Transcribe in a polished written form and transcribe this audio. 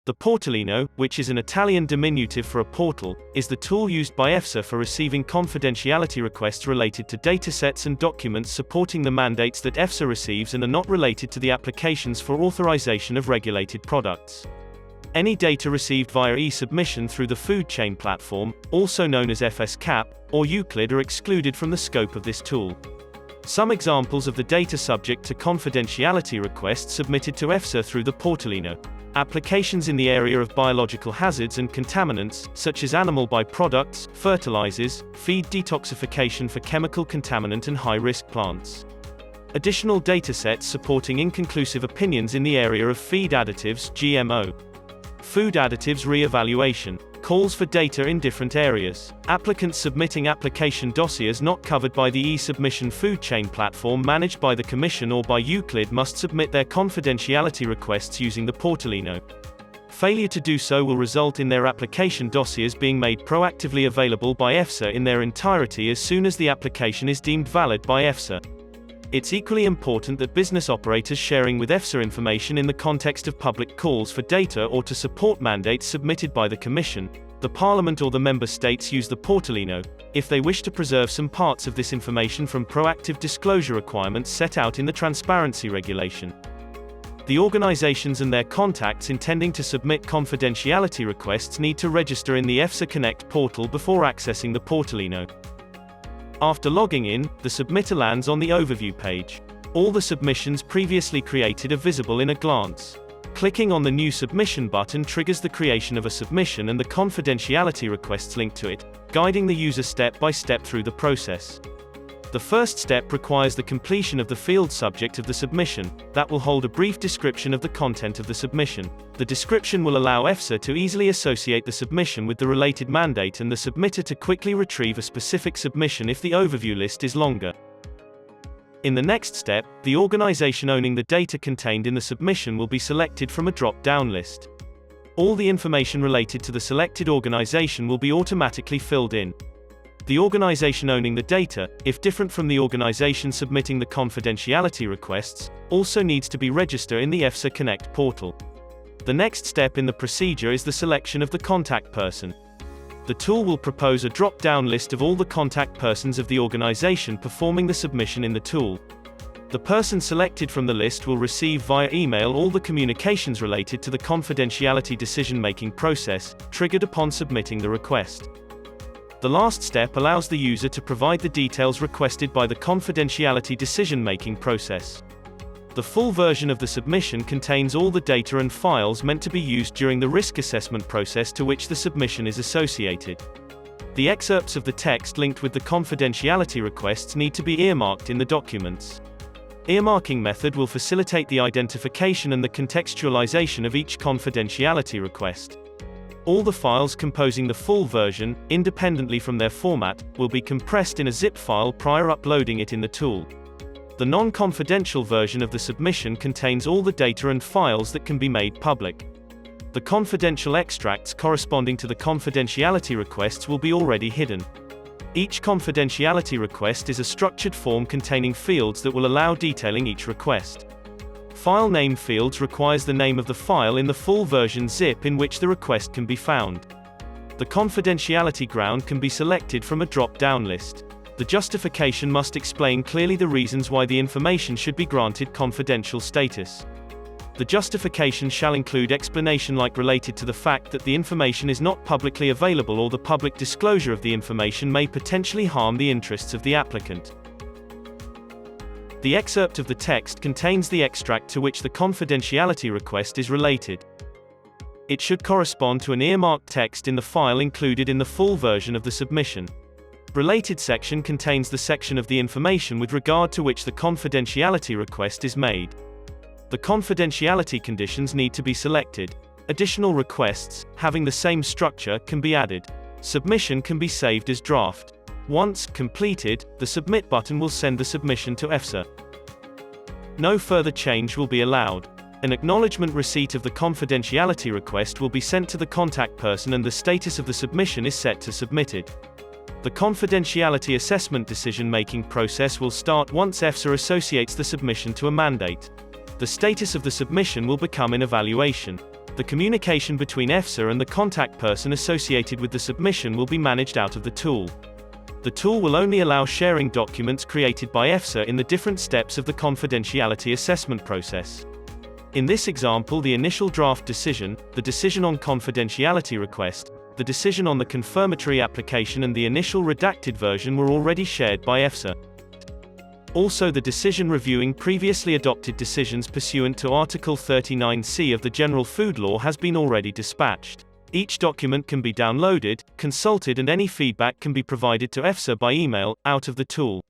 The Portalino, which is an Italian diminutive for a portal, is the tool used by EFSA for receiving confidentiality requests related to datasets and documents supporting the mandates that EFSA receives and are not related to the applications for authorization of regulated products. Any data received via e-submission through the food chain platform, also known as FSCAP, or Euclid are excluded from the scope of this tool. Some examples of the data subject to confidentiality requests submitted to EFSA through the Portalino: applications in the area of biological hazards and contaminants, such as animal byproducts, fertilizers, feed detoxification for chemical contaminant and high-risk plants. Additional datasets supporting inconclusive opinions in the area of feed additives, GMO. Food additives re-evaluation. Calls for data in different areas. Applicants submitting application dossiers not covered by the e-submission food chain platform managed by the Commission or by Euclid must submit their confidentiality requests using the Portalino. Failure to do so will result in their application dossiers being made proactively available by EFSA in their entirety as soon as the application is deemed valid by EFSA. It's equally important that business operators sharing with EFSA information in the context of public calls for data or to support mandates submitted by the Commission, the Parliament or the Member States use the Portalino, if they wish to preserve some parts of this information from proactive disclosure requirements set out in the Transparency Regulation. The organizations and their contacts intending to submit confidentiality requests need to register in the EFSA Connect portal before accessing the Portalino. After logging in, the submitter lands on the overview page. All the submissions previously created are visible in a glance. Clicking on the New Submission button triggers the creation of a submission and the confidentiality requests linked to it, guiding the user step by step through the process. The first step requires the completion of the field subject of the submission, that will hold a brief description of the content of the submission. The description will allow EFSA to easily associate the submission with the related mandate and the submitter to quickly retrieve a specific submission if the overview list is longer. In the next step, the organization owning the data contained in the submission will be selected from a drop-down list. All the information related to the selected organization will be automatically filled in. The organization owning the data, if different from the organization submitting the confidentiality requests, also needs to be registered in the EFSA Connect portal. The next step in the procedure is the selection of the contact person. The tool will propose a drop-down list of all the contact persons of the organization performing the submission in the tool. The person selected from the list will receive via email all the communications related to the confidentiality decision-making process, triggered upon submitting the request. The last step allows the user to provide the details requested by the confidentiality decision-making process. The full version of the submission contains all the data and files meant to be used during the risk assessment process to which the submission is associated. The excerpts of the text linked with the confidentiality requests need to be earmarked in the documents. Earmarking method will facilitate the identification and the contextualization of each confidentiality request. All the files composing the full version, independently from their format, will be compressed in a zip file prior uploading it in the tool. The non-confidential version of the submission contains all the data and files that can be made public. The confidential extracts corresponding to the confidentiality requests will be already hidden. Each confidentiality request is a structured form containing fields that will allow detailing each request. File name fields requires the name of the file in the full version zip in which the request can be found. The confidentiality ground can be selected from a drop-down list. The justification must explain clearly the reasons why the information should be granted confidential status. The justification shall include explanation like related to the fact that the information is not publicly available or the public disclosure of the information may potentially harm the interests of the applicant. The excerpt of the text contains the extract to which the confidentiality request is related. It should correspond to an earmarked text in the file included in the full version of the submission. Related section contains the section of the information with regard to which the confidentiality request is made. The confidentiality conditions need to be selected. Additional requests, having the same structure, can be added. Submission can be saved as draft. Once completed, the Submit button will send the submission to EFSA. No further change will be allowed. An acknowledgement receipt of the confidentiality request will be sent to the contact person and the status of the submission is set to submitted. The confidentiality assessment decision-making process will start once EFSA associates the submission to a mandate. The status of the submission will become in evaluation. The communication between EFSA and the contact person associated with the submission will be managed out of the tool. The tool will only allow sharing documents created by EFSA in the different steps of the confidentiality assessment process. In this example, the initial draft decision, the decision on confidentiality request, the decision on the confirmatory application and the initial redacted version were already shared by EFSA. Also, the decision reviewing previously adopted decisions pursuant to Article 39C of the General Food Law has been already dispatched. Each document can be downloaded, consulted and any feedback can be provided to EFSA by email, out of the tool.